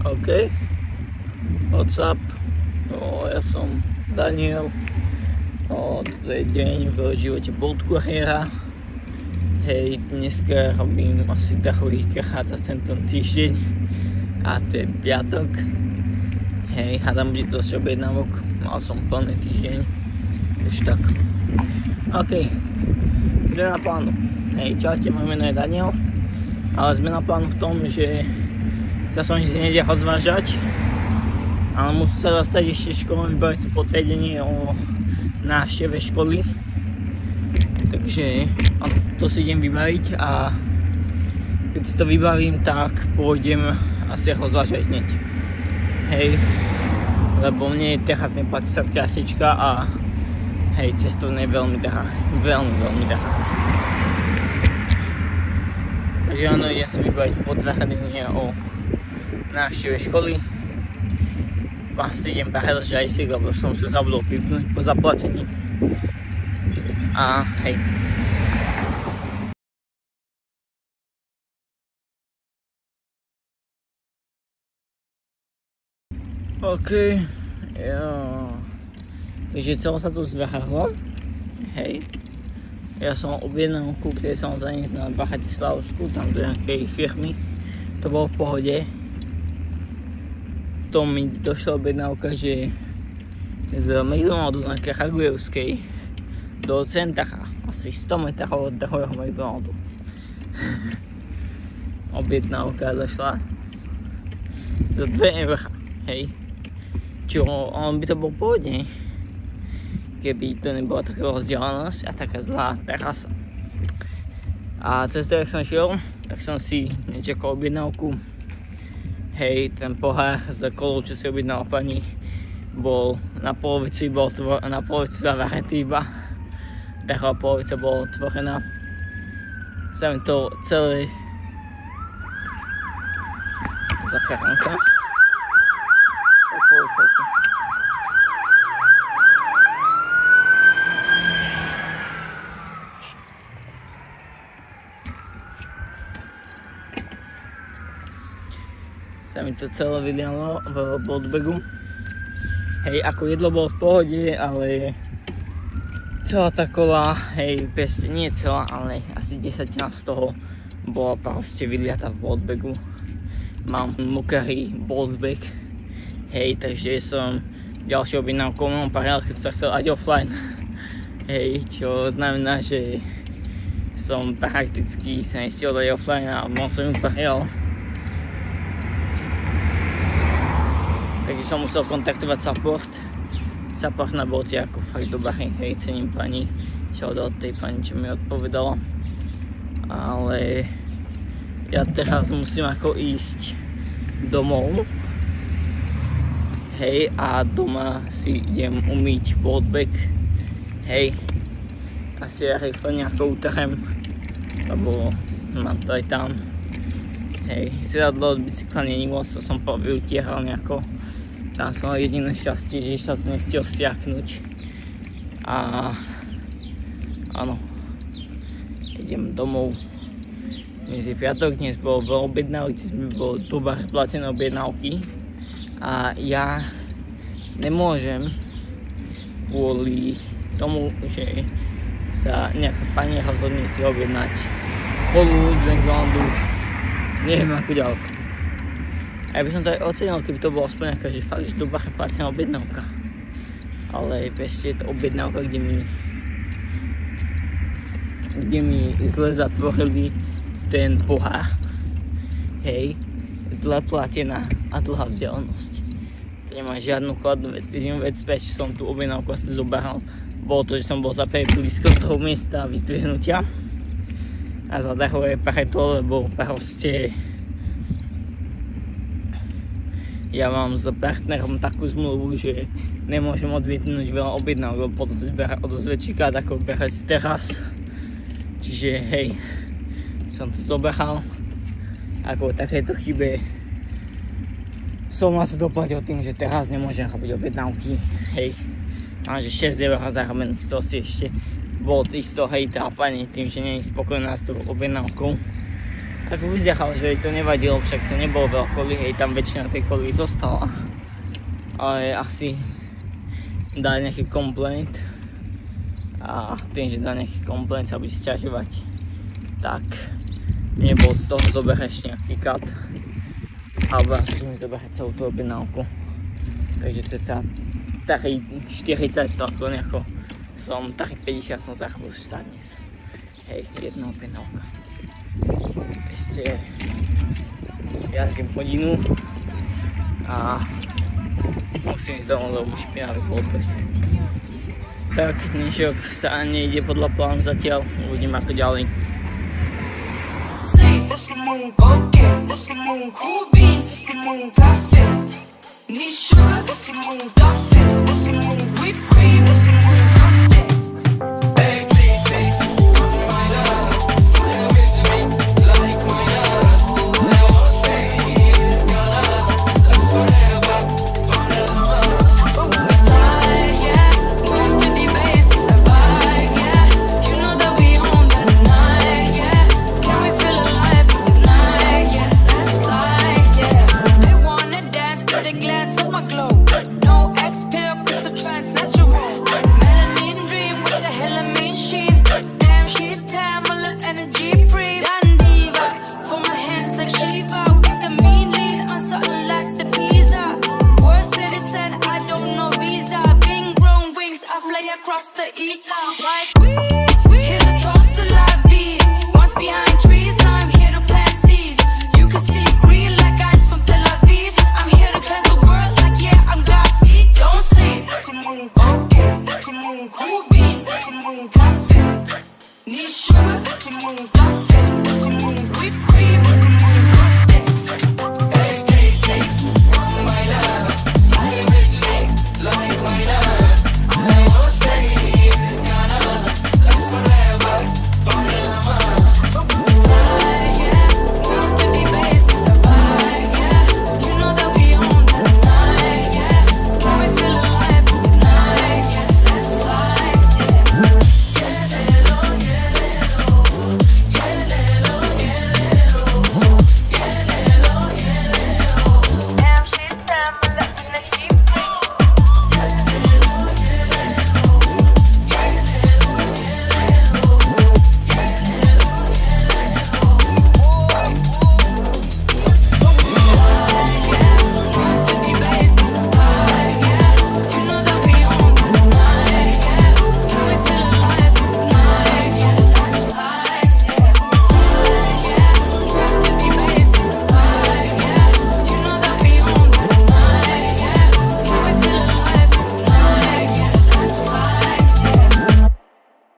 OK. What's up? Ja som Daniel. Toto je deň v živote Bolt kuriéra. Hej, dneska robím asi takový krát za tento týždeň. A to je piatok. Hej, hádam bude dosť objednávok. Mal som plný týždeň. Ešte tak. OK. Zmena plánu. Hej, čaute, moje meno je Daniel. Ale zmena plánu v tom, že sa som nič nejde rozvážať. Ale musím sa dostať ešte školom, vybaviť sa potvrdenie o návšteve školy. Takže to si idem vybaviť a keď si to vybavím, tak pôjdem asi rozvážať hneď. Hej, lebo mne teraz neplatí sa kartička a hej, cestovné je veľmi drahé. Veľmi drahé. Takže áno, idem si vybaviť potvrdenie o návšteve školy. Asi idem prehľadať aj si, lebo som sa zabudol pipnúť po zaplatení. A hej. OK. Takže celé sa tu zvrhlo. Hej. Ja som objednávku, ktoré som zaniesol na Bratislavsku, tam do nejakej firmy. To bolo v pohode. To mi došla objednávka, že z McDonaldu na Kragujevskej do centra, asi 100 metrov od druhého McDonaldu. Objednávka došla za 2 €, hej. Čo on by to bol pôvodne, keby to nebola taká vzdialenosť a taká zlá terasa. A cez to, jak som šiel, tak som si nečakal objednávku. Hej, ten pohár z kolou, čo si objednala pani, bol na polovici, zavretý iba. Druhá polovica bola otvorená. Sa mi to celé zachránka. Tak policajte. Sa mi to celé vylialo v Boltbagu. Hej, ako jedlo bolo v pohode, ale celá tá kola, hej, proste nie celá, ale asi 10 z toho bola proste vyliata v Boltbagu. Mám mokrý Boltbag, hej, takže som ďalšiu objednávku mám parial, keď sa chcelať offline. Hej, čo znamená, že som prakticky sa nestiel dať offline a mal som ju parial. Takže som musel kontaktovať support na Bolte ako fakt dobrý, hej, cením pani, čo od tej pani, čo mi odpovedala. Ale ja teraz musím ako ísť domov, hej, a doma si idem umyť Boltbag, hej, asi ja rýchlo nejako utrhem, lebo mám to aj tam, hej, sedadlo od bicykla není moc, to som vyutieral nejako. Tam som mal jediné šťastie, že sa to nestiel vsiaknúť. A áno, idem domov. Dnes je piatok, dnes bolo veľa objednávok, dnes by bolo dobre platené objednávky. A ja nemôžem kvôli tomu, že sa nejaká pani rozhodne si objednať kolu z McDonaldu, neviem ako ďaleko. A ja by som to aj ocenil, keby to bolo aspoň nejaká, že fakt, že dobrá platená objednávka. Ale proste je to objednávka, kde mi zle zatvorili ten pohár. Hej, zle platená a dlhá vzdialenosť. To nemá žiadnu kladnú vec. Jedinú vec, prečo som tú objednávku asi zoberal, bolo to, že som bol za prvé blízko toho miesta vyzdvihnutia. A za druhé preto, lebo proste ja mám s partnerom takú zmluvu, že nemôžem odmietnúť veľa objednávok, lebo potom to zberá o dosť väčší kád, ako berať si teraz. Čiže hej, som to zoberal. Ako takéto chybe som na to doplatil tým, že teraz nemôžem robiť objednávky. Hej, mám že 6 € zarobených, z toho si ešte bol isto hej tá pani tým, že nie je spokojná s tou objednávkou. tak vyzďachal, že jej to nevadilo, však to nebolo veľa kolí, hej, tam väčšina tej kolí zostala. Ale asi dá nejaký komplaint a tým, že dá nejaký komplaint sa bude sťažovať, tak nebol z toho zobereš nejaký cut alebo asi mi zoberať celú tú objednávku. Takže cca 40 to ako nejako som, taký 50 som zachrúil za dnes. Hej, jedna objednávka. Ešte jazdím hodinu a musím ísť domov, lebo špinavý podbeh. Tak dnešok sa nejde podľa plánu zatiaľ, uvidím ako ďalej. It's the moon, okay. It's the moon, cool beans. It's the moon, coffee. Need sugar. It's the moon, coffee. It's the moon, whipped cream.